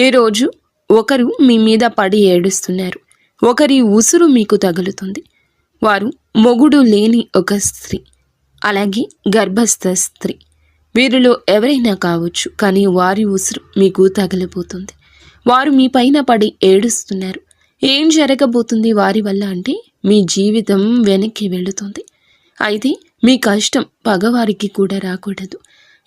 ఈరోజు ఒకరు మీ మీద పడి ఏడుస్తున్నారు. ఒకరి ఉసురు మీకు తగులుతుంది. వారు మొగుడు లేని ఒక స్త్రీ, అలాగే గర్భస్థ స్త్రీ. వీరిలో ఎవరైనా కావచ్చు, కానీ వారి ఉసురు మీకు తగలబోతుంది. వారు మీ పైన పడి ఏడుస్తున్నారు. ఏం జరగబోతుంది వారి వల్ల అంటే మీ జీవితం వెనక్కి వెళుతుంది. అయితే మీ కష్టం పగవారికి కూడా రాకూడదు.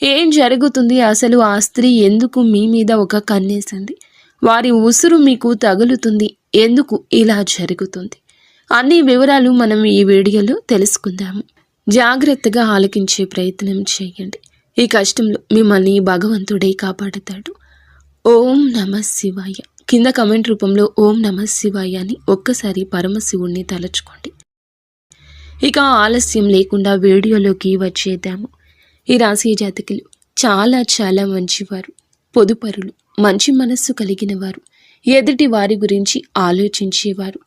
ఏం జరుగుతుంది అసలు? ఆ స్త్రీ ఎందుకు మీ మీద ఒక కన్నేసింది? వారి ఉసురు మీకు తగులుతుంది. ఎందుకు ఇలా జరుగుతుంది? అన్ని వివరాలు మనం ఈ వీడియోలో తెలుసుకుందాము. జాగ్రత్తగా ఆలకించే ప్రయత్నం చేయండి. ఈ కష్టంలో మిమ్మల్ని భగవంతుడే కాపాడుతాడు. ఓం నమః శివాయ. కింద కమెంట్ రూపంలో ఓం నమః శివాయ అని ఒక్కసారి పరమశివుణ్ణి తలుచుకోండి. ఇక ఆలస్యం లేకుండా వీడియోలోకి వచ్చేద్దాము. ఈ రాశి జాతకులు చాలా మంచివారు, పొదుపరులు, మంచి మనస్సు కలిగిన వారు, ఎదుటి వారి గురించి ఆలోచించేవారు.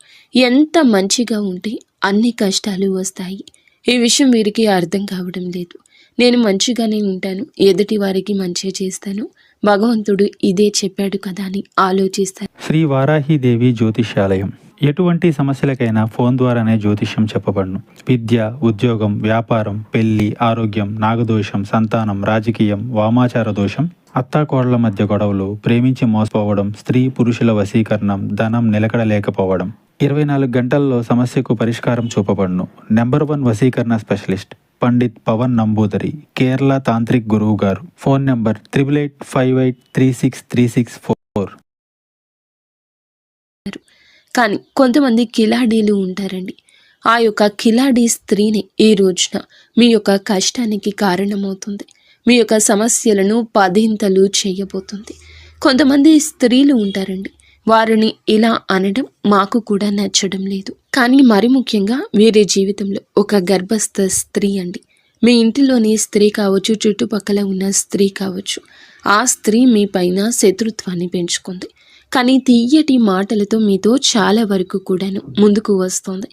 ఎంత మంచిగా ఉంటే అన్ని కష్టాలు వస్తాయి. ఈ విషయం వీరికి అర్థం కావడం లేదు. నేను మంచిగానే ఉంటాను, ఎదుటి వారికి మంచి చేస్తాను, భగవంతుడు ఇదే చెప్పాడు కదా అని ఆలోచిస్తాను. శ్రీ వారాహిదేవి జ్యోతిష్యాలయం. ఎటువంటి సమస్యలకైనా ఫోన్ ద్వారానే జ్యోతిష్యం చెప్పబడును. విద్య, ఉద్యోగం, వ్యాపారం, పెళ్లి, ఆరోగ్యం, నాగదోషం, సంతానం, రాజకీయం, వామాచార దోషం, అత్తాకోడళ్ల మధ్య గొడవలు, ప్రేమించి మోసపోవడం, స్త్రీ పురుషుల వశీకరణం, ధనం నిలకడలేకపోవడం, 24 గంటల్లో సమస్యకు పరిష్కారం చూపబడును. నెంబర్ 1 వశీకరణ స్పెషలిస్ట్ పండిత్ పవన్ నంబూదరి, కేరళ తాంత్రిక్ గురువు గారు. Phone number 8858363634. కానీ కొంతమంది కిలాడీలు ఉంటారండి. ఆ యొక్క కిలాడీ స్త్రీని ఈ రోజున మీ యొక్క కష్టానికి కారణమవుతుంది. మీ యొక్క సమస్యలను పదింతలు చేయబోతుంది. కొంతమంది స్త్రీలు ఉంటారండి, వారిని ఇలా అనడం మాకు కూడా నచ్చడం లేదు. కానీ మరి ముఖ్యంగా వీరి జీవితంలో ఒక గర్భస్థ స్త్రీ అండి. మీ ఇంటిలోని స్త్రీ కావచ్చు, చుట్టుపక్కల ఉన్న స్త్రీ కావచ్చు, ఆ స్త్రీ మీ పైన శత్రుత్వాన్ని పెంచుకుంది. కానీ తీయటి మాటలతో మీతో చాలా వరకు కూడాను ముందుకు వస్తుంది.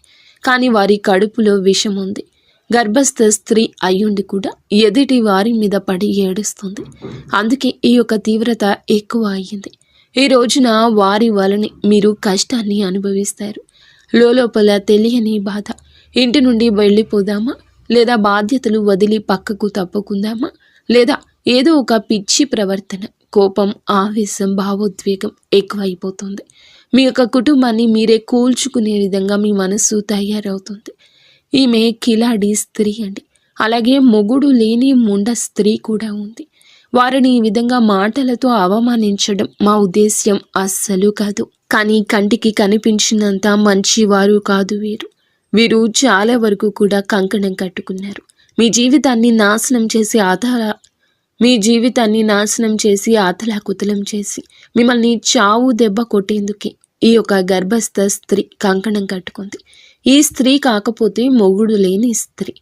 కానీ వారి కడుపులో విషం ఉంది. గర్భస్థ స్త్రీ అయ్యుండి కూడా ఎదుటి వారి మీద పడి ఏడుస్తుంది. అందుకే ఈ యొక్క తీవ్రత ఎక్కువ అయ్యింది. ఈ రోజున వారి వలన మీరు కష్టాన్ని అనుభవిస్తారు. లోపల తెలియని బాధ. ఇంటి నుండి వెళ్ళిపోదామా, లేదా బాధ్యతలు వదిలి పక్కకు తప్పుకుందామా, లేదా ఏదో ఒక పిచ్చి ప్రవర్తన, కోపం, ఆవేశం, భావోద్వేగం ఎక్కువైపోతుంది. మీ యొక్క కుటుంబాన్ని మీరే కూల్చుకునే విధంగా మీ మనసు తయారవుతుంది. ఈమె కిలాడి స్త్రీ అండి. అలాగే మొగుడు లేని ముండ స్త్రీ కూడా ఉంది. వారిని ఈ విధంగా మాటలతో అవమానించడం మా ఉద్దేశ్యం అస్సలు కాదు. కానీ కంటికి కనిపించినంత మంచివారు కాదు వీరు. వీరు చాలా వరకు కూడా కంకణం కట్టుకున్నారు. మీ జీవితాన్ని నాశనం చేసి ఆతలాకుతలం చేసి మిమ్మల్ని చావు దెబ్బ కొట్టేందుకే ఈ యొక్క గర్భస్థ స్త్రీ కంకణం కట్టుకుంది. ఈ స్త్రీ కాకపోతే మొగుడు లేని స్త్రీ.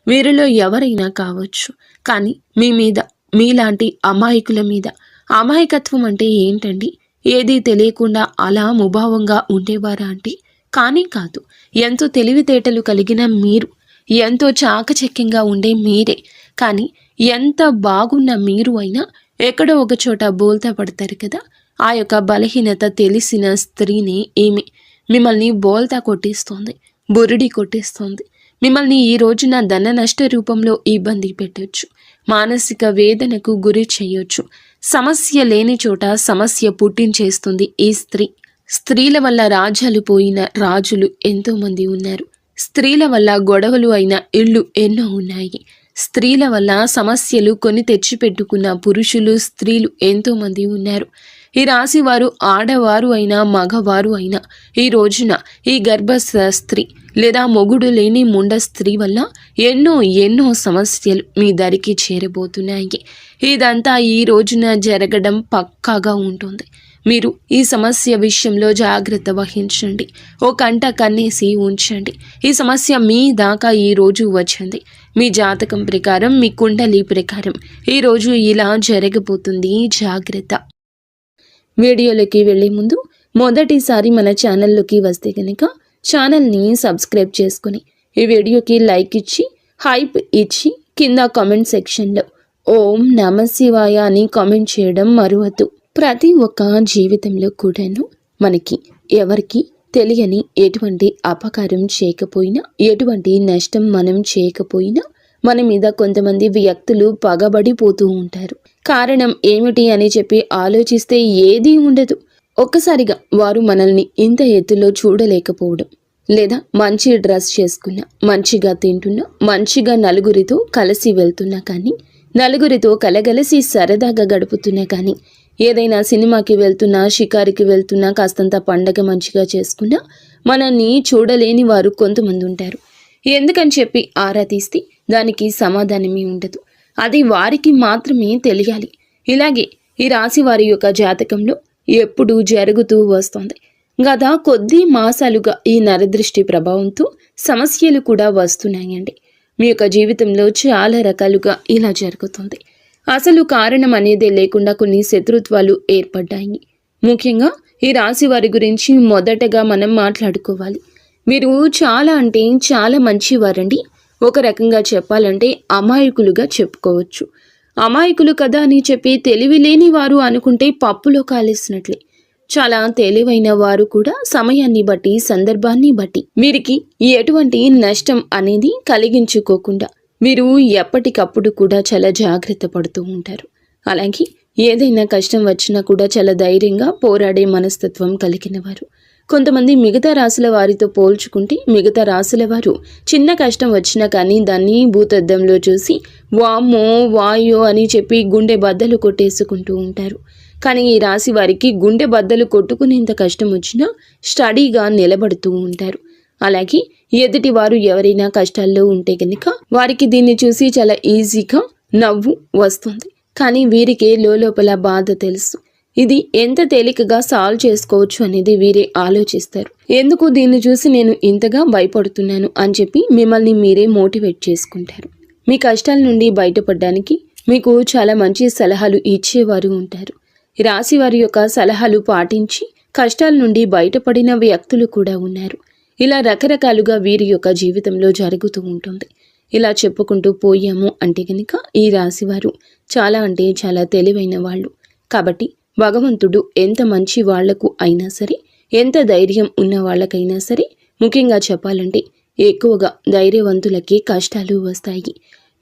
వీరిలో ఎవరైనా కావచ్చు. కానీ మీ మీద, మీలాంటి అమాయకుల మీద, అమాయకత్వం అంటే ఏంటండి? ఏదీ తెలియకుండా అలా ముభావంగా ఉండేవారా అంటే కానీ కాదు. ఎంతో తెలివితేటలు కలిగిన మీరు, ఎంతో చాకచక్యంగా ఉండే మీరే, కానీ ఎంత బాగున్న మీరు అయినా ఎక్కడో ఒక చోట బోల్తా పడతారు కదా. ఆ యొక్క బలహీనత తెలిసిన స్త్రీని ఈమె మిమ్మల్ని బోల్తా కొట్టేస్తోంది, బురిడి కొట్టేస్తోంది. మిమ్మల్ని ఈ రోజున ధన నష్ట రూపంలో ఇబ్బంది పెట్టవచ్చు, మానసిక వేదనకు గురి చేయొచ్చు. సమస్య లేని చోట సమస్య పుట్టించేస్తుంది ఈ స్త్రీ. స్త్రీల వల్ల రాజ్యాలు పోయిన రాజులు ఎంతోమంది ఉన్నారు. స్త్రీల వల్ల గొడవలు అయిన ఇళ్ళు ఎన్నో ఉన్నాయి. స్త్రీల వల్ల సమస్యలు కొని తెచ్చిపెట్టుకున్న పురుషులు, స్త్రీలు ఎంతోమంది ఉన్నారు. ఈ రాశి వారు ఆడవారు అయినా మగవారు అయినా ఈ రోజున ఈ గర్భస్థ స్త్రీ లేదా మొగుడు లేని ముండ స్త్రీ వల్ల ఎన్నో సమస్యలు మీ దరికి చేరబోతున్నాయి. ఇదంతా ఈ రోజున జరగడం పక్కాగా ఉంటుంది. మీరు ఈ సమస్య విషయంలో జాగ్రత్త వహించండి. ఓ కంట కన్నేసి ఉంచండి. ఈ సమస్య మీ దాకా ఈరోజు వచ్చింది. మీ జాతకం ప్రకారం, మీ కుండలి ప్రకారం ఈరోజు ఇలా జరగబోతుంది. జాగ్రత్త. వీడియోలోకి వెళ్ళే ముందు మొదటిసారి మన ఛానల్లోకి వస్తే కనుక ఛానల్ని సబ్స్క్రైబ్ చేసుకుని ఈ వీడియోకి లైక్ ఇచ్చి, హైప్ ఇచ్చి, కింద కామెంట్ సెక్షన్లో ఓం నమః శివాయ అని కామెంట్ చేయడం మరువద్దు. ప్రతి ఒక్క జీవితంలో కూడాను మనకి ఎవరికి తెలియని ఎటువంటి అపకారం చేయకపోయినా, ఎటువంటి నష్టం మనం చేయకపోయినా మన మీద కొంతమంది వ్యక్తులు పగబడిపోతూ ఉంటారు. కారణం ఏమిటి అని చెప్పి ఆలోచిస్తే ఏదీ ఉండదు. ఒక్కసారిగా వారు మనల్ని ఇంత ఎత్తులో చూడలేకపోవడం, లేదా మంచి డ్రెస్ చేసుకున్నా, మంచిగా తింటున్నా, మంచిగా నలుగురితో కలిసి వెళ్తున్నా కానీ, నలుగురితో కలగలిసి సరదాగా గడుపుతున్నా కానీ, ఏదైనా సినిమాకి వెళ్తున్నా, షికారికి వెళ్తున్నా, కాస్తంత పండగ మంచిగా చేసుకున్నా మనల్ని చూడలేని వారు కొంతమంది ఉంటారు. ఎందుకని చెప్పి ఆరా తీస్తే దానికి సమాధానమే ఉండదు. అది వారికి మాత్రమే తెలియాలి. ఇలాగే ఈ రాశి వారి యొక్క జాతకంలో ఎప్పుడూ జరుగుతూ వస్తుంది. గత కొద్ది మాసాలుగా ఈ నరదృష్టి ప్రభావంతో సమస్యలు కూడా వస్తున్నాయండి. మీ యొక్క జీవితంలో చాలా రకాలుగా ఇలా జరుగుతుంది. అసలు కారణం అనేదే లేకుండా కొన్ని శత్రుత్వాలు ఏర్పడ్డాయి. ముఖ్యంగా ఈ రాశి వారి గురించి మొదటగా మనం మాట్లాడుకోవాలి. మీరు చాలా అంటే చాలా మంచివారండి. ఒక రకంగా చెప్పాలంటే అమాయకులుగా చెప్పుకోవచ్చు. అమాయకులు కదా అని చెప్పి తెలివి లేని వారు అనుకుంటే పప్పులో కాలేసినట్లే. చాలా తెలివైన వారు కూడా సమయాన్ని బట్టి, సందర్భాన్ని బట్టి వీరికి ఎటువంటి నష్టం అనేది కలిగించుకోకుండా మీరు ఎప్పటికప్పుడు కూడా చాలా జాగ్రత్త పడుతూ ఉంటారు. అలాగే ఏదైనా కష్టం వచ్చినా కూడా చాలా ధైర్యంగా పోరాడే మనస్తత్వం కలిగిన వారు. కొంతమంది మిగతా రాశుల వారితో పోల్చుకుంటే మిగతా రాశుల వారు చిన్న కష్టం వచ్చినా కానీ దాన్ని భూతద్దంలో చూసి వామ్మో వాయో అని చెప్పి గుండె బద్దలు కొట్టేసుకుంటూ ఉంటారు. కానీ ఈ రాశి వారికి గుండె బద్దలు కొట్టుకునేంత కష్టం వచ్చినా స్టడీగా నిలబడుతూ ఉంటారు. అలాగే ఎదుటి వారు ఎవరైనా కష్టాల్లో ఉంటే కనుక వారికి దీన్ని చూసి చాలా ఈజీగా నవ్వు వస్తుంది. కానీ వీరికే లోపల బాధ తెలుసు. ఇది ఎంత తేలికగా సాల్వ్ చేసుకోవచ్చు అనేది వీరే ఆలోచిస్తారు. ఎందుకు దీన్ని చూసి నేను ఇంతగా భయపడుతున్నాను అని చెప్పి మిమ్మల్ని మీరే మోటివేట్ చేసుకుంటారు. మీ కష్టాల నుండి బయటపడడానికి మీకు చాలా మంచి సలహాలు ఇచ్చేవారు ఉంటారు. రాశి వారి యొక్క సలహాలు పాటించి కష్టాల నుండి బయటపడిన వ్యక్తులు కూడా ఉన్నారు. ఇలా రకరకాలుగా వీరి యొక్క జీవితంలో జరుగుతూ ఉంటుంది. ఇలా చెప్పుకుంటూ పోయాము అంటే కనుక ఈ రాశివారు చాలా అంటే చాలా తెలివైన వాళ్ళు. కాబట్టి భగవంతుడు ఎంత మంచి వాళ్లకు అయినా సరే, ఎంత ధైర్యం ఉన్న వాళ్ళకైనా సరే, ముఖ్యంగా చెప్పాలంటే ఎక్కువగా ధైర్యవంతులకి కష్టాలు వస్తాయి.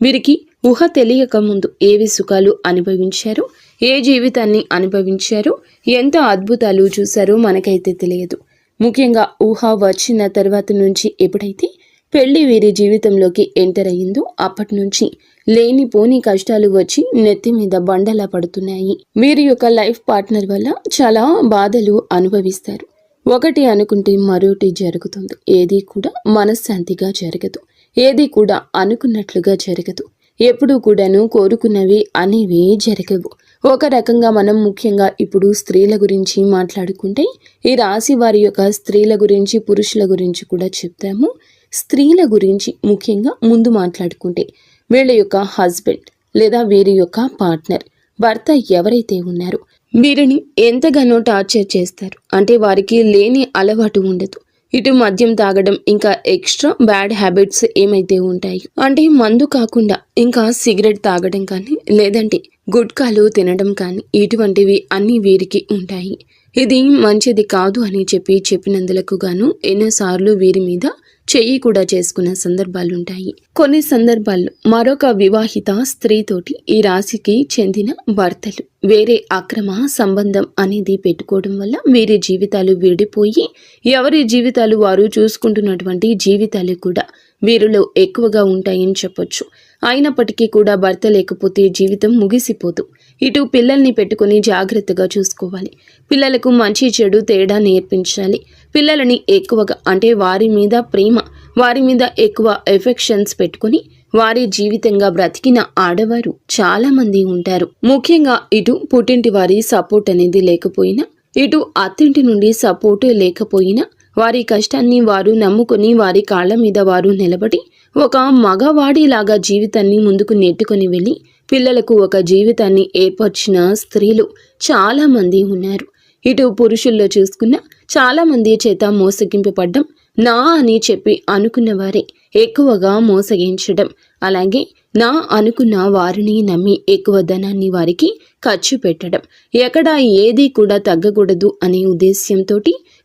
వీరికి ఊహ తెలియక ముందు ఏవి సుఖాలు అనుభవించారో, ఏ జీవితాన్ని అనుభవించారో, ఎంత అద్భుతాలు చూశారో మనకైతే తెలియదు. ముఖ్యంగా ఊహ వచ్చిన తర్వాత నుంచి ఎప్పుడైతే పెళ్లి వీరి జీవితంలోకి ఎంటర్ అయ్యిందో అప్పటి నుంచి లేనిపోని కష్టాలు వచ్చి నెత్తి మీద బండలా పడుతున్నాయి. వీరి యొక్క లైఫ్ పార్ట్నర్ వల్ల చాలా బాధలు అనుభవిస్తారు. ఒకటి అనుకుంటే మరొకటి జరుగుతుంది. ఏది కూడా మనశ్శాంతిగా జరగదు. ఏది కూడా అనుకున్నట్లుగా జరగదు. ఎప్పుడూ కూడాను కోరుకున్నవి అనేవి జరగవు. ఒక రకంగా మనం ముఖ్యంగా ఇప్పుడు స్త్రీల గురించి మాట్లాడుకుంటే ఈ రాశి వారి యొక్క స్త్రీల గురించి, పురుషుల గురించి కూడా చెప్తాము. స్త్రీల గురించి ముఖ్యంగా ముందు మాట్లాడుకుంటే వీళ్ళ యొక్క హస్బెండ్ లేదా వీరి యొక్క పార్ట్నర్, భర్త ఎవరైతే ఉన్నారో వీరిని ఎంతగానో టార్చర్ చేస్తారు. అంటే వారికి లేని అలవాటు ఉండదు. ఇటు మద్యం తాగడం, ఇంకా ఎక్స్ట్రా బ్యాడ్ హ్యాబిట్స్ ఏమైతే ఉంటాయి అంటే మందు కాకుండా ఇంకా సిగరెట్ తాగడం కానీ, లేదంటే గుట్కాలు తినడం కానీ, ఇటువంటివి అన్నీ వీరికి ఉంటాయి. ఇది మంచిది కాదు అని చెప్పినందులకు గాను ఎన్నోసార్లు వీరి మీద చెయ్యి కూడా చేసుకున్న సందర్భాలుంటాయి. కొన్ని సందర్భాల్లో మరొక వివాహిత స్త్రీతోటి ఈ రాశికి చెందిన భర్తలు వేరే అక్రమ సంబంధం అనేది పెట్టుకోవడం వల్ల వీరి జీవితాలు విడిపోయి ఎవరి జీవితాలు వారు చూసుకుంటున్నటువంటి జీవితాలు కూడా వీరిలో ఎక్కువగా ఉంటాయని చెప్పొచ్చు. అయినప్పటికీ కూడా భర్త లేకపోతే జీవితం ముగిసిపోదు. ఇటు పిల్లల్ని పెట్టుకుని జాగ్రత్తగా చూసుకోవాలి. పిల్లలకు మంచి చెడు తేడా నేర్పించాలి. పిల్లలని ఎక్కువగా అంటే వారి మీద ప్రేమ, వారి మీద ఎక్కువ ఎఫెక్షన్స్ పెట్టుకుని వారి జీవితంగా బ్రతికిన ఆడవారు చాలా మంది ఉంటారు. ముఖ్యంగా ఇటు పుట్టింటి వారి సపోర్ట్ అనేది లేకపోయినా, ఇటు అత్తింటి నుండి సపోర్ట్ లేకపోయినా వారి కష్టాన్ని వారు నమ్ముకుని వారి కాళ్ళ మీద వారు నిలబడి ఒక మగవాడిలాగా జీవితాన్ని ముందుకు నెట్టుకొని వెళ్ళి పిల్లలకు ఒక జీవితాన్ని ఏర్పరిచిన స్త్రీలు చాలా మంది ఉన్నారు. ఇటు పురుషుల్లో చూసుకున్న చాలా మంది చేత మోసగింపబడ్డం, నా అని చెప్పి అనుకున్న వారే ఎక్కువగా మోసగించడం, అలాగే నా అనుకున్న వారిని నమ్మి ఎక్కువ ధనాన్ని వారికి ఖర్చు పెట్టడం, ఎక్కడ ఏది కూడా తగ్గకూడదు అనే ఉద్దేశ్యంతో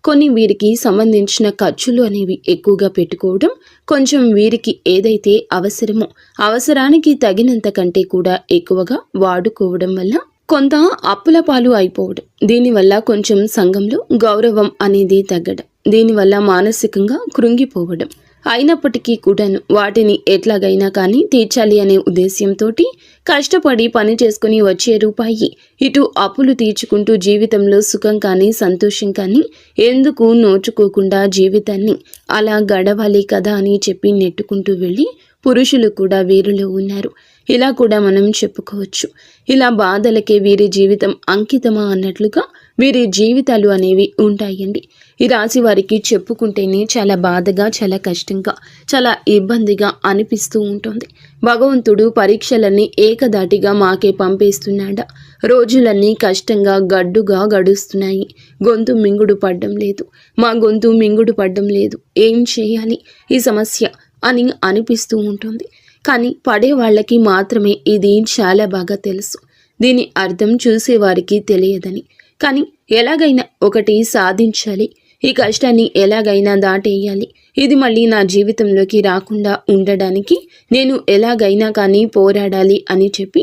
కొన్ని వీరికి సంబంధించిన ఖర్చులు అనేవి ఎక్కువగా పెట్టుకోవడం, కొంచెం వీరికి ఏదైతే అవసరమో అవసరానికి తగినంత కంటే కూడా ఎక్కువగా వాడుకోవడం వల్ల కొంత అప్పుల పాలు అయిపోవడం, దీనివల్ల కొంచెం సంఘంలో గౌరవం అనేది తగ్గడం, దీనివల్ల మానసికంగా కృంగిపోవడం, అయినప్పటికీ కూడాను వాటిని ఎట్లాగైనా కానీ తీర్చాలి అనే ఉద్దేశ్యంతో కష్టపడి పని చేసుకుని వచ్చే రూపాయి ఇటు అప్పులు తీర్చుకుంటూ జీవితంలో సుఖం కానీ సంతోషం కానీ ఎందుకు నోచుకోకుండా జీవితాన్ని అలా గడవాలి కదా అని చెప్పి నెట్టుకుంటూ వెళ్ళి పురుషులు కూడా వీరిలో ఉన్నారు. ఇలా కూడా మనం చెప్పుకోవచ్చు. ఇలా బాధలకే వీరి జీవితం అంకితమా అన్నట్లుగా వీరి జీవితాలు అనేవి ఉంటాయండి. ఈ రాశి వారికి చెప్పుకుంటేనే చాలా బాధగా, చాలా కష్టంగా, చాలా ఇబ్బందిగా అనిపిస్తూ ఉంటుంది. భగవంతుడు పరీక్షలన్నీ ఏకదాటిగా మాకే పంపేస్తున్నాడా? రోజులన్నీ కష్టంగా గడ్డుగా గడుస్తున్నాయి. గొంతు మింగుడు పడ్డం లేదు, మా గొంతు మింగుడు పడ్డం లేదు, ఏం చేయాలి ఈ సమస్య అని అనిపిస్తూ ఉంటుంది. కానీ పడే వాళ్ళకి మాత్రమే ఇది చాలా బాగా తెలుసు. దీని అర్థం చూసేవారికి తెలియదని. కానీ ఎలాగైనా ఒకటి సాధించాలి, ఈ కష్టాన్ని ఎలాగైనా దాటేయాలి, ఇది మళ్ళీ నా జీవితంలోకి రాకుండా ఉండడానికి నేను ఎలాగైనా కానీ పోరాడాలి అని చెప్పి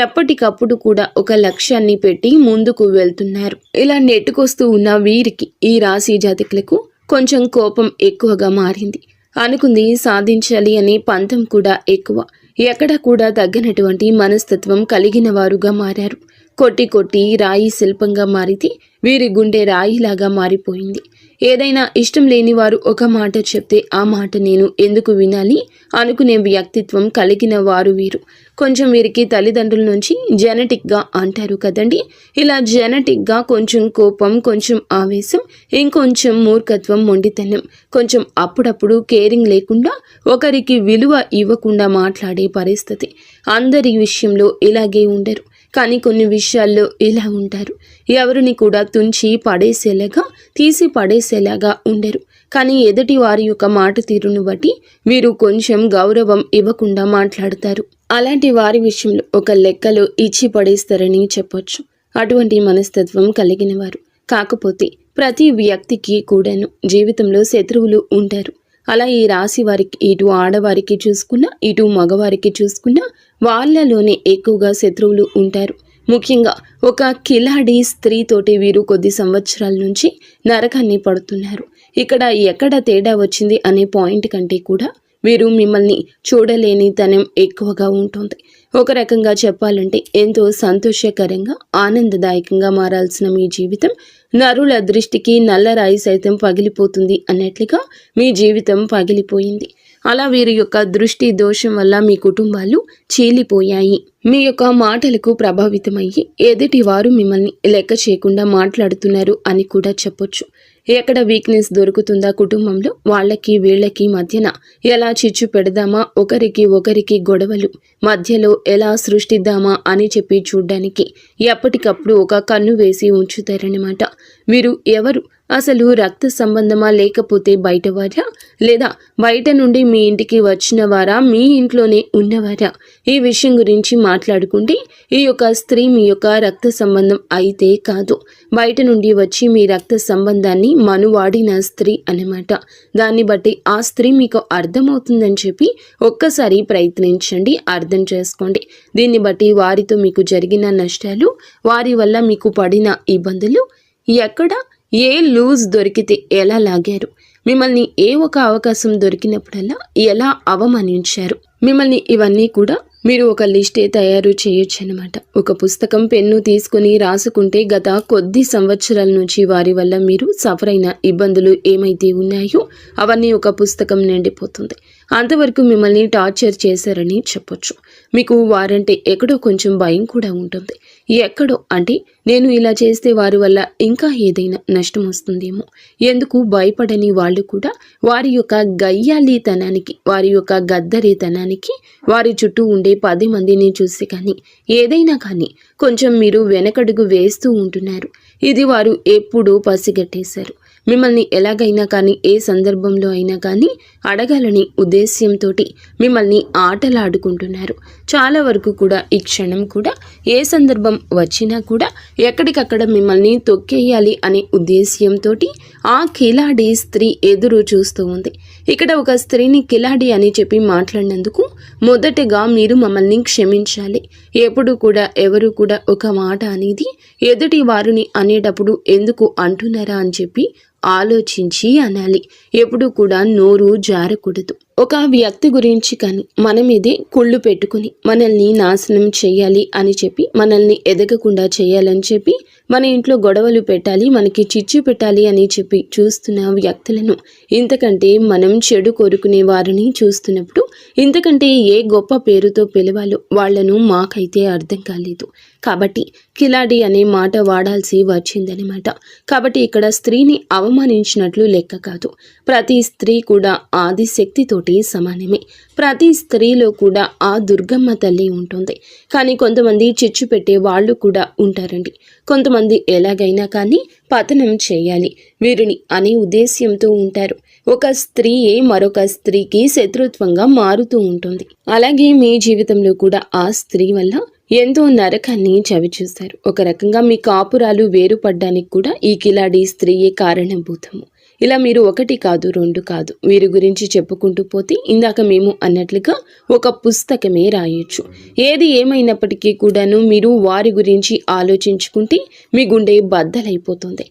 ఎప్పటికప్పుడు కూడా ఒక లక్ష్యాన్ని పెట్టి ముందుకు వెళ్తున్నారు. ఇలా నెట్టుకొస్తూ ఉన్న వీరికి, ఈ రాశి జాతకులకు కొంచెం కోపం ఎక్కువగా మారింది. అనుకుంది సాధించాలి అనే పంతం కూడా ఎక్కువ. ఎక్కడ కూడా తగ్గనటువంటి మనస్తత్వం కలిగిన వారుగా మారారు. కొట్టి కొట్టి రాయి శిల్పంగా మారితే వీరి గుండె రాయిలాగా మారిపోయింది. ఏదైనా ఇష్టం లేని వారు ఒక మాట చెప్తే ఆ మాట నేను ఎందుకు వినాలి అనుకునే వ్యక్తిత్వం కలిగిన వారు వీరు. కొంచెం వీరికి తల్లిదండ్రుల నుంచి జెనెటిక్గా అంటారు కదండి, ఇలా జెనెటిక్గా కొంచెం కోపం, కొంచెం ఆవేశం, ఇంకొంచెం మూర్ఖత్వం, మొండితనం, కొంచెం అప్పుడప్పుడు కేరింగ్ లేకుండా ఒకరికి విలువ ఇవ్వకుండా మాట్లాడే పరిస్థితి. అందరి విషయంలో ఇలాగే ఉండరు, కానీ కొన్ని విషయాల్లో ఇలా ఉంటారు. ఎవరిని కూడా తుంచి పడేసేలాగా, తీసి పడేసేలాగా ఉండరు. కానీ ఎదుటి వారి యొక్క మాట తీరును బట్టి వీరు కొంచెం గౌరవం ఇవ్వకుండా మాట్లాడతారు. అలాంటి వారి విషయంలో ఒక లెక్కలో ఇచ్చి పడేస్తారని చెప్పొచ్చు. అటువంటి మనస్తత్వం కలిగిన వారు. కాకపోతే ప్రతి వ్యక్తికి కూడాను జీవితంలో శత్రువులు ఉంటారు. అలా ఈ రాశి వారికి, ఇటు ఆడవారికి చూసుకున్నా ఇటు మగవారికి చూసుకున్నా వాళ్ళలోనే ఎక్కువగా శత్రువులు ఉంటారు. ముఖ్యంగా ఒక కిలాడి స్త్రీతోటి వీరు కొద్ది సంవత్సరాల నుంచి నరకాన్ని పడుతున్నారు. ఇక్కడ ఎక్కడ తేడా వచ్చింది అనే పాయింట్ కంటే కూడా వీరు మిమ్మల్ని చూడలేని తనం ఎక్కువగా ఉంటుంది. ఒక రకంగా చెప్పాలంటే ఎంతో సంతోషకరంగా, ఆనందదాయకంగా మారాల్సిన మీ జీవితం నరుల దృష్టికి నల్లరాయి సైతం పగిలిపోతుంది అన్నట్లుగా మీ జీవితం పగిలిపోయింది. అలా వీరి యొక్క దృష్టి దోషం వల్ల మీ కుటుంబాలు చీలిపోయాయి. మీ యొక్క మాటలకు ప్రభావితమయ్యి ఎదుటి వారు మిమ్మల్ని లెక్క చేయకుండా మాట్లాడుతున్నారు అని కూడా చెప్పొచ్చు. ఎక్కడ వీక్నెస్ దొరుకుతుందా కుటుంబంలో, వాళ్ళకి వీళ్ళకి మధ్యన ఎలా చిచ్చు పెడదామా, ఒకరికి గొడవలు మధ్యలో ఎలా సృష్టిద్దామా అని చెప్పి చూడ్డానికి ఎప్పటికప్పుడు ఒక కన్ను వేసి ఉంచుతారన్నమాట. వీరు ఎవరు? అసలు రక్త సంబంధమా, లేకపోతే బయటవారా, లేదా బయట నుండి మీ ఇంటికి వచ్చిన వారా, మీ ఇంట్లోనే ఉన్నవారా? ఈ విషయం గురించి మాట్లాడుకుంటే ఈ యొక్క స్త్రీ మీ యొక్క రక్త సంబంధం అయితే కాదు, బయట నుండి వచ్చి మీ రక్త సంబంధాన్ని మనువాడిన స్త్రీ అన్నమాట. దాన్ని బట్టి ఆ స్త్రీ మీకు అర్థమవుతుందని చెప్పి ఒక్కసారి ప్రయత్నించండి, అర్థం చేసుకోండి. దీన్ని బట్టి వారితో మీకు జరిగిన నష్టాలు, వారి వల్ల మీకు పడిన ఇబ్బందులు, ఎక్కడ ఏ లూజ్ దొరికితే ఎలా లాగారు, మిమ్మల్ని ఏ ఒక అవకాశం దొరికినప్పుడల్లా ఎలా అవమానించారు, మిమ్మల్ని ఇవన్నీ కూడా మీరు ఒక లిస్టే తయారు చేయొచ్చు అనమాట. ఒక పుస్తకం, పెన్ను తీసుకుని రాసుకుంటే గత కొద్ది సంవత్సరాల నుంచి వారి వల్ల మీరు సఫర్ అయిన ఇబ్బందులు ఏమైతే ఉన్నాయో అవన్నీ ఒక పుస్తకం నిండిపోతుంది. అంతవరకు మిమ్మల్ని టార్చర్ చేశారని చెప్పొచ్చు. మీకు వారంటే ఎక్కడో కొంచెం భయం కూడా ఉంటుంది. ఎక్కడో అంటే నేను ఇలా చేస్తే వారి వల్ల ఇంకా ఏదైనా నష్టం వస్తుందేమో, ఎందుకు భయపడని వాళ్ళు కూడా వారి యొక్క గయ్యాలీతనానికి, వారి యొక్క గద్దరితనానికి వారి చుట్టూ ఉండే 10 మందిని చూసి కానీ ఏదైనా కానీ కొంచెం మీరు వెనకడుగు వేస్తూ ఉంటున్నారు. ఇది వారు ఎప్పుడూ పసిగట్టేశారు. మిమ్మల్ని ఎలాగైనా కానీ ఏ సందర్భంలో అయినా కానీ అడగాలని ఉద్దేశ్యంతో మిమ్మల్ని ఆటలాడుకుంటున్నారు. చాలా వరకు కూడా ఈ క్షణం కూడా ఏ సందర్భం వచ్చినా కూడా ఎక్కడికక్కడ మిమ్మల్ని తొక్కేయాలి అనే ఉద్దేశ్యంతో ఆ కిలాడి స్త్రీ ఎదురు చూస్తూ ఉంది. ఇక్కడ ఒక స్త్రీని కిలాడి అని చెప్పి మాట్లాడినందుకు మొదటగా మీరు మమ్మల్ని క్షమించాలి. ఎప్పుడు కూడా ఎవరు కూడా ఒక మాట అనేది ఎదుటి వారిని అనేటప్పుడు ఎందుకు అంటున్నారా అని చెప్పి ఆలోచించి అనాలి. ఎప్పుడు కూడా నోరు జారకూడదు. ఒక వ్యక్తి గురించి కానీ మన మీదే కుళ్ళు పెట్టుకుని మనల్ని నాశనం చేయాలి అని చెప్పి, మనల్ని ఎదగకుండా చేయాలని చెప్పి, మన ఇంట్లో గొడవలు పెట్టాలి, మనకి చిచ్చు పెట్టాలి అని చెప్పి చూస్తున్న వ్యక్తులను, ఇంతకంటే మనం చెడు కోరుకునే వారిని చూస్తున్నప్పుడు ఇంతకంటే ఏ గొప్ప పేరుతో పిలవాలో వాళ్లను మాకైతే అర్థం కాలేదు. కాబట్టి కిలాడి అనే మాట వాడాల్సి వచ్చిందనమాట. కాబట్టి ఇక్కడ స్త్రీని అవమానించినట్లు లెక్క కాదు. ప్రతి స్త్రీ కూడా ఆదిశక్తితోటి సమానమే. ప్రతి స్త్రీలో కూడా ఆ దుర్గమ్మ తల్లి ఉంటుంది. కానీ కొంతమంది చిచ్చు పెట్టే వాళ్ళు కూడా ఉంటారండి. కొంతమంది ఎలాగైనా కానీ పతనం చేయాలి వీరిని అనే ఉద్దేశ్యంతో ఉంటారు. ఒక స్త్రీయే మరొక స్త్రీకి శత్రుత్వంగా మారుతూ ఉంటుంది. అలాగే మీ జీవితంలో కూడా ఆ స్త్రీ వల్ల ఎంతో నరకాన్ని చవిచూస్తారు. ఒక రకంగా మీ కాపురాలు వేరుపడ్డానికి కూడా ఈ కిలాడి స్త్రీయే కారణభూతము. ఇలా మీరు ఒకటి కాదు, రెండు కాదు, వీరి గురించి చెప్పుకుంటూ పోతే ఇందాక మేము అన్నట్లుగా ఒక పుస్తకమే రాయొచ్చు. ఏది ఏమైనప్పటికీ కూడాను మీరు వారి గురించి ఆలోచించుకుంటే మీ గుండె బద్దలైపోతుంది.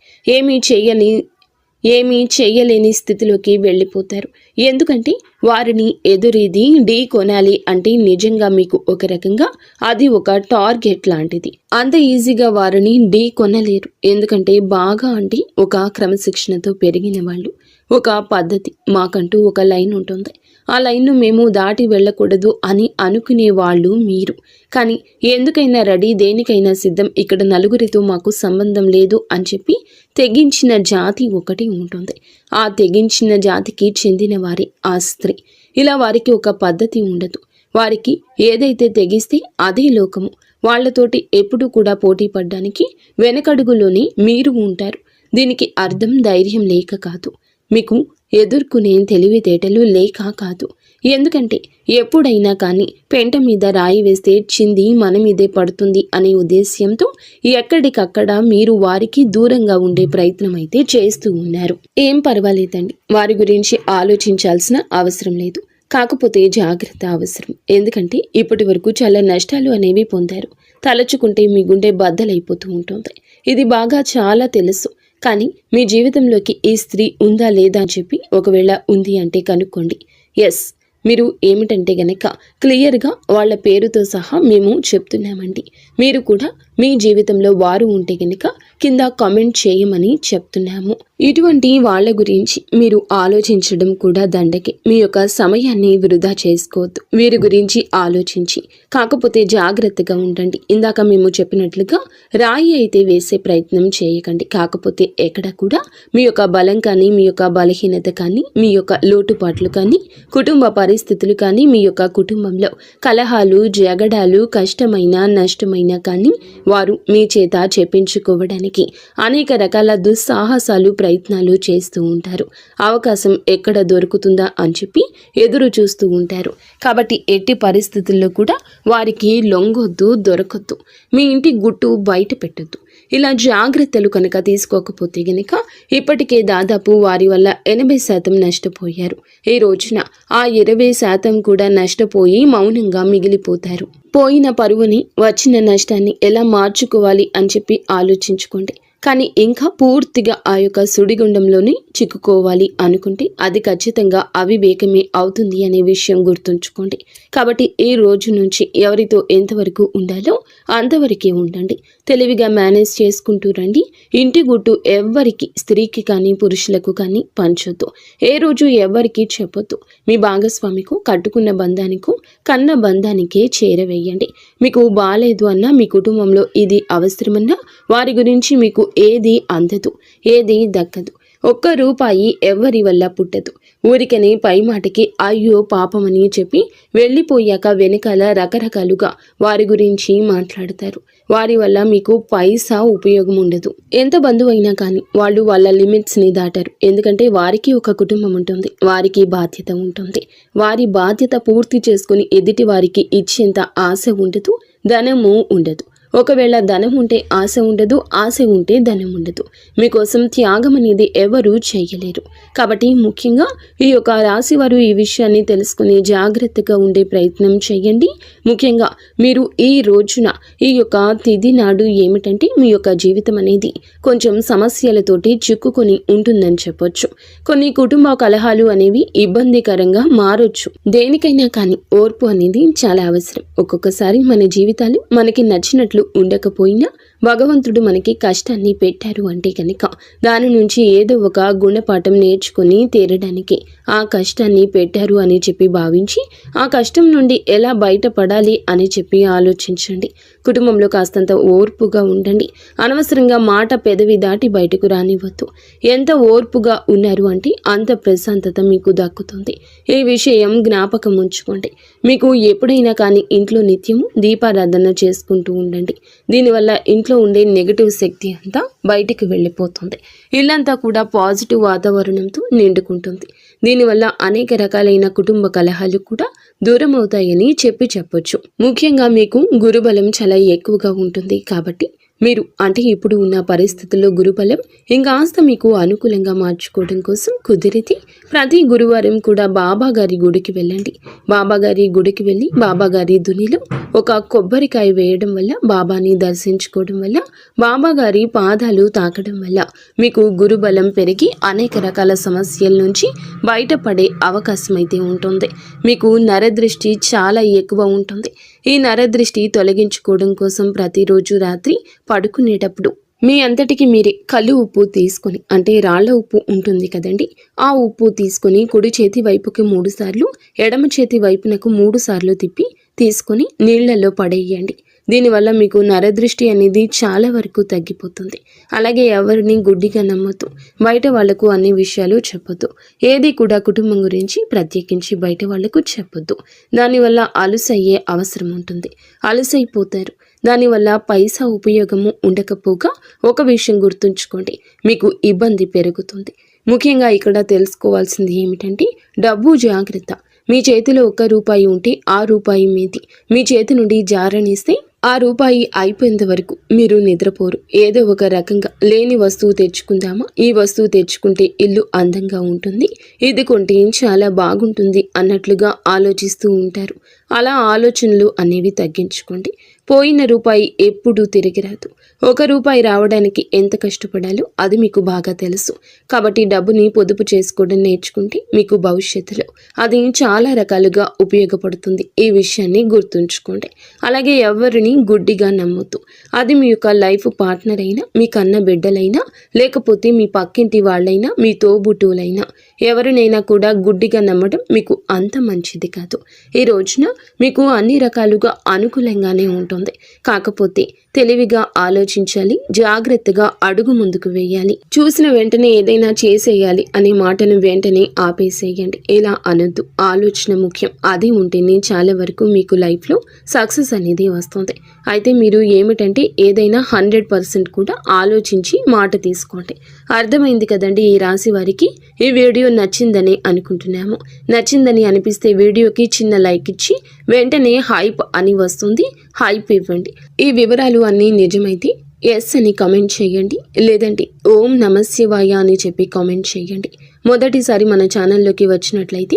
ఏమీ చేయలేని స్థితిలోకి వెళ్ళిపోతారు. ఎందుకంటే వారిని ఎదురీది ఢీ కొనాలి అంటే నిజంగా మీకు ఒక రకంగా అది ఒక టార్గెట్ లాంటిది. అంత ఈజీగా వారిని ఢీ కొనలేరు. ఎందుకంటే బాగా అంటే ఒక క్రమశిక్షణతో పెరిగిన వాళ్ళు, ఒక పద్ధతి, మాకంటూ ఒక లైన్ ఉంటుంది. ఆ లైన్ను మేము దాటి వెళ్ళకూడదు అని అనుకునే వాళ్ళు మీరు. కానీ ఎందుకైనా రెడీ, దేనికైనా సిద్ధం, ఇక్కడ నలుగురితో మాకు సంబంధం లేదు అని చెప్పి తెగించిన జాతి ఒకటి ఉంటుంది. ఆ తెగించిన జాతికి చెందిన వారి ఆ స్త్రీ. ఇలా వారికి ఒక పద్ధతి ఉండదు. వారికి ఏదైతే తెగిస్తే అదే లోకము. వాళ్లతోటి ఎప్పుడు కూడా పోటీ పడ్డానికి వెనకడుగులోనే మీరు ఉంటారు. దీనికి అర్థం ధైర్యం లేక కాదు, మీకు ఎదుర్కొనే తెలివితేటలు లేక కాదు. ఎందుకంటే ఎప్పుడైనా కానీ పెంట మీద రాయి వేస్తే చింది మన మీదే పడుతుంది అనే ఉద్దేశ్యంతో ఎక్కడికక్కడ మీరు వారికి దూరంగా ఉండే ప్రయత్నం అయితే చేస్తూ ఉన్నారు. ఏం పర్వాలేదండి, వారి గురించి ఆలోచించాల్సిన అవసరం లేదు. కాకపోతే జాగ్రత్త అవసరం. ఎందుకంటే ఇప్పటి వరకు చాలా నష్టాలు అనేవి పొందారు. తలచుకుంటే మీ గుండె బద్దలైపోతూ ఉంటుంది. ఇది బాగా చాలా తెలుసు. కానీ మీ జీవితంలోకి ఈ స్త్రీ ఉందా లేదా అని చెప్పి ఒకవేళ ఉంది అంటే కనుక్కోండి. ఎస్, మీరు ఏమిటంటే గనక క్లియర్గా వాళ్ళ పేరుతో సహా మేము చెప్తున్నామండి. మీరు కూడా మీ జీవితంలో వారు ఉంటే గనక కింద కామెంట్ చేయమని చెప్తున్నాము. ఇటువంటి వాళ్ళ గురించి మీరు ఆలోచించడం కూడా దండకే. మీ యొక్క సమయాన్ని వృధా చేసుకోవద్దు. వీరి గురించి ఆలోచించి కాకపోతే జాగ్రత్తగా ఉండండి. ఇందాక మేము చెప్పినట్లుగా రాయి అయితే వేసే ప్రయత్నం చేయకండి. కాకపోతే ఎక్కడ కూడా మీ యొక్క బలం కానీ, మీ యొక్క బలహీనత కానీ, మీ యొక్క లోటుపాట్లు కానీ, కుటుంబ పరిస్థితులు కానీ, మీ యొక్క కుటుంబంలో కలహాలు, జగడాలు, కష్టమైన నష్టమైన కానీ వారు మీ చేత చెప్పించుకోవడానికి అనేక రకాల దుస్సాహసాలు, ప్రయత్నాలు చేస్తూ ఉంటారు. అవకాశం ఎక్కడ దొరుకుతుందా అని చెప్పి ఎదురు చూస్తూ ఉంటారు. కాబట్టి ఎట్టి పరిస్థితుల్లో కూడా వారికి లొంగొద్దు, దొరకొద్దు. మీ ఇంటి గుట్టు బయట పెట్టొద్దు. ఇలా జాగ్రత్తలు కనుక తీసుకోకపోతే గనక ఇప్పటికే దాదాపు వారి వల్ల 80% నష్టపోయారు. ఈ రోజున ఆ 20% కూడా నష్టపోయి మౌనంగా మిగిలిపోతారు. పోయిన పరువుని, వచ్చిన నష్టాన్ని ఎలా మార్చుకోవాలి అని చెప్పి ఆలోచించుకోండి. కానీ ఇంకా పూర్తిగా ఆ యొక్క సుడిగుండంలోనే చిక్కుకోవాలి అనుకుంటే అది ఖచ్చితంగా అవివేకమే అవుతుంది అనే విషయం గుర్తుంచుకోండి. కాబట్టి ఈ రోజు నుంచి ఎవరితో ఎంతవరకు ఉండాలో అంతవరకే ఉండండి. తెలివిగా మేనేజ్ చేసుకుంటూ రండి. ఇంటి గుట్టు ఎవ్వరికి, స్త్రీకి కానీ పురుషులకు కానీ పంచొద్దు. ఏ రోజు ఎవ్వరికి చెప్పొద్దు. మీ భాగస్వామికు, కట్టుకున్న బంధానికో, కన్న బంధానికే చేరవేయండి. మీకు బాలేదు అన్నా, మీ కుటుంబంలో ఇది అవసరమన్నా వారి గురించి మీకు ఏది అందదు, ఏది దక్కదు. ఒక్క రూపాయి ఎవ్వరి వల్ల పుట్టదు. ఊరికనే పై మాటకి అయ్యో పాపమని చెప్పి వెళ్ళిపోయాక వెనకాల రకరకాలుగా వారి గురించి మాట్లాడతారు. వారి వల్ల మీకు పైసా ఉపయోగం ఉండదు. ఎంత బంధువు అయినా కానీ వాళ్ళు వాళ్ళ లిమిట్స్ని దాటారు. ఎందుకంటే వారికి ఒక కుటుంబం ఉంటుంది, వారికి బాధ్యత ఉంటుంది. వారి బాధ్యత పూర్తి చేసుకుని ఎదుటి వారికి ఇచ్చేంత ఆశ ఉండదు, ధనము ఉండదు. ఒకవేళ ధనం ఉంటే ఆశ ఉండదు, ఆశ ఉంటే ధనం ఉండదు. మీకోసం త్యాగం అనేది ఎవరూ చేయలేరు. కాబట్టి ముఖ్యంగా ఈ యొక్క రాశి వారు ఈ విషయాన్ని తెలుసుకుని జాగ్రత్తగా ఉండే ప్రయత్నం చేయండి. ముఖ్యంగా మీరు ఈ రోజున ఈ యొక్క తిథి నాడు ఏమిటంటే మీ యొక్క జీవితం అనేది కొంచెం సమస్యలతోటి చిక్కుకొని ఉంటుందని చెప్పొచ్చు. కొన్ని కుటుంబ కలహాలు అనేవి ఇబ్బందికరంగా మారొచ్చు. దేనికైనా కానీ ఓర్పు అనేది చాలా అవసరం. ఒక్కొక్కసారి మన జీవితాలు మనకి నచ్చినట్లు ఉండకపోయినా భగవంతుడు మనకి కష్టాన్ని పెట్టారు అంటే కనుక దాని నుంచి ఏదో ఒక గుణపాఠం నేర్చుకుని తీరడానికి ఆ కష్టాన్ని పెట్టారు అని చెప్పి భావించి ఆ కష్టం నుండి ఎలా బయటపడాలి అని చెప్పి ఆలోచించండి. కుటుంబంలో కాస్తంత ఓర్పుగా ఉండండి. అనవసరంగా మాట పెదవి దాటి బయటకు రానివ్వద్దు. ఎంత ఓర్పుగా ఉన్నారు అంటే అంత ప్రశాంతత మీకు దక్కుతుంది. ఈ విషయం జ్ఞాపకం ఉంచుకోండి. మీకు ఎప్పుడైనా కానీ ఇంట్లో నిత్యము దీపారాధన చేసుకుంటూ ఉండండి. దీనివల్ల ఇంట్లో ఉండే నెగటివ్ శక్తి అంతా బయటికి వెళ్ళిపోతుంది. ఇల్లంతా కూడా పాజిటివ్ వాతావరణంతో నిండుకుంటుంది. దీనివల్ల అనేక రకాలైన కుటుంబ కలహాలు కూడా దూరం అవుతాయని చెప్పొచ్చు. ముఖ్యంగా మీకు గురుబలం చాలా ఎక్కువగా ఉంటుంది. కాబట్టి మీరు అంటే ఇప్పుడు ఉన్న పరిస్థితుల్లో గురుబలం ఇంకాస్త మీకు అనుకూలంగా మార్చుకోవడం కోసం కుదిరితే ప్రతి గురువారం కూడా బాబా గారి గుడికి వెళ్ళండి. బాబా గారి గుడికి వెళ్ళి బాబా గారి దునిలో ఒక కొబ్బరికాయ వేయడం వల్ల, బాబాని దర్శించుకోవడం వల్ల, బాబా గారి పాదాలు తాకడం వల్ల మీకు గురుబలం పెరిగి అనేక రకాల సమస్యల నుంచి బయటపడే అవకాశం అయితే ఉంటుంది. మీకు నరదృష్టి చాలా ఎక్కువ ఉంటుంది. ఈ నరదృష్టి తొలగించుకోవడం కోసం ప్రతిరోజు రాత్రి పడుకునేటప్పుడు మీ అంతటికి మీరే కళ్ళు ఉప్పు తీసుకొని, అంటే రాళ్ల ఉప్పు ఉంటుంది కదండి, ఆ ఉప్పు తీసుకొని కుడి చేతి వైపుకి 3 సార్లు, ఎడమ చేతి వైపునకు 3 సార్లు తిప్పి తీసుకొని నీళ్లలో పడేయండి. దీనివల్ల మీకు నరదృష్టి అనేది చాలా వరకు తగ్గిపోతుంది. అలాగే ఎవరిని గుడ్డిగా నమ్మొద్దు. బయట వాళ్లకు అన్ని విషయాలు చెప్పొద్దు. ఏది కూడా కుటుంబం గురించి ప్రత్యేకించి బయట వాళ్లకు చెప్పొద్దు. దానివల్ల అలుసయ్యే అవసరం ఉంటుంది. అలుసైపోతారు. దానివల్ల పైసా ఉపయోగము ఉండకపోగా ఒక విషయం గుర్తుంచుకోండి, మీకు ఇబ్బంది పెరుగుతుంది. ముఖ్యంగా ఇక్కడ తెలుసుకోవాల్సింది ఏమిటంటే డబ్బు జాగ్రత్త. మీ చేతిలో 1 రూపాయి ఉంటే ఆ రూపాయి మీది. మీ చేతి నుండి జారనిస్తే ఆ రూపాయి అయిపోయేంత వరకు మీరు నిద్రపోరు. ఏదో ఒక రకంగా లేని వస్తువు తెచ్చుకుందామా, ఈ వస్తువు తెచ్చుకుంటే ఇల్లు అందంగా ఉంటుంది, ఇది కొంటే చాలా బాగుంటుంది అన్నట్లుగా ఆలోచిస్తూ ఉంటారు. అలా ఆలోచనలు అనేవి తగ్గించుకోండి. పోయిన రూపాయి ఎప్పుడూ తిరిగి రాదు. 1 రూపాయి రావడానికి ఎంత కష్టపడాలో అది మీకు బాగా తెలుసు. కాబట్టి డబ్బుని పొదుపు చేసుకోవడం నేర్చుకుంటే మీకు భవిష్యత్తులో అది చాలా రకాలుగా ఉపయోగపడుతుంది. ఈ విషయాన్ని గుర్తుంచుకోండి. అలాగే ఎవరిని గుడ్డిగా నమ్మొద్దు. అది మీ యొక్క లైఫ్ పార్ట్నర్ అయినా, మీ కన్న బిడ్డలైనా, లేకపోతే మీ పక్కింటి వాళ్ళైనా, మీ తోబుట్టువులైనా, ఎవరినైనా కూడా గుడ్డిగా నమ్మడం మీకు అంత మంచిది కాదు. ఈ రోజున మీకు అన్ని రకాలుగా అనుకూలంగానే ఉంటుంది. కాకపోతే తెలివిగా ఆలోచించాలి, జాగ్రత్తగా అడుగు ముందుకు వేయాలి. చూసిన వెంటనే ఏదైనా చేసేయాలి అనే మాటను వెంటనే ఆపేసేయండి. ఇలా అనొద్దు. ఆలోచన ముఖ్యం. అది ఉంటేనే చాలా వరకు మీకు లైఫ్లో సక్సెస్ అనేది వస్తుంది. అయితే మీరు ఏమిటంటే ఏదైనా 100% కూడా ఆలోచించి మాట తీసుకోండి. అర్థమైంది కదండి ఈ రాశి వారికి. ఈ వీడియో నచ్చిందని అనుకుంటున్నాము. నచ్చిందని అనిపిస్తే వీడియోకి చిన్న లైక్ ఇచ్చి వెంటనే హైప్ అని వస్తుంది, హైప్ ఇవ్వండి. ఈ వివరాలు అన్నీ నిజమైతే ఎస్ అని కామెంట్ చేయండి. లేదంటే ఓం నమః శివాయ అని చెప్పి కామెంట్ చేయండి. మొదటిసారి మన ఛానల్లోకి వచ్చినట్లయితే